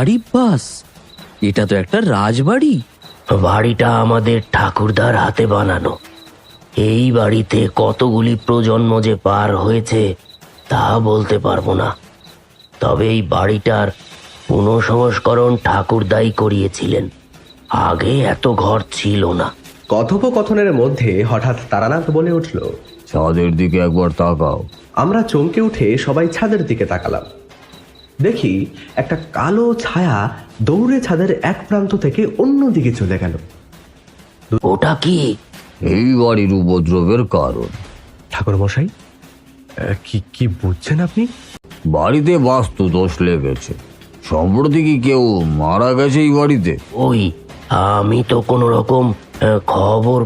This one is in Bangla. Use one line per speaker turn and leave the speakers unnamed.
আরে বাস, এটা তো একটা রাজবাড়ি।
বাড়িটা আমাদের ঠাকুরদার হাতে বানানো। এই বাড়িতে কতগুলি প্রজন্ম যে পার হয়েছে তা বলতে পারবো না, তবে এই বাড়িটার পুনঃসংস্করণ ঠাকুরদাই করিয়েছিলেন। আগে এত ঘর ছিল না।
কথোপকথনের মধ্যে হঠাৎ তারানাথ বলে উঠল,
ছাদের দিকে একবার তাকাও।
আমরা চমকে উঠে সবাই ছাদের দিকে তাকালাম। দেখি একটা কালো ছায়া দৌড়ে ছাদের এক প্রান্ত থেকে অন্য দিকে চলে গেল।
ওটা কি?
এই বাড়ির উপদ্রবের কারণ।
ঠাকুর মশাই, কি কি বুঝছেন আপনি?
বাড়িতে বাস্তু দোষ লেগেছে। সম্প্রতি কি কেউ মারা গেছে এই বাড়িতে?
ওই, আমি তো কোনো রকম খবর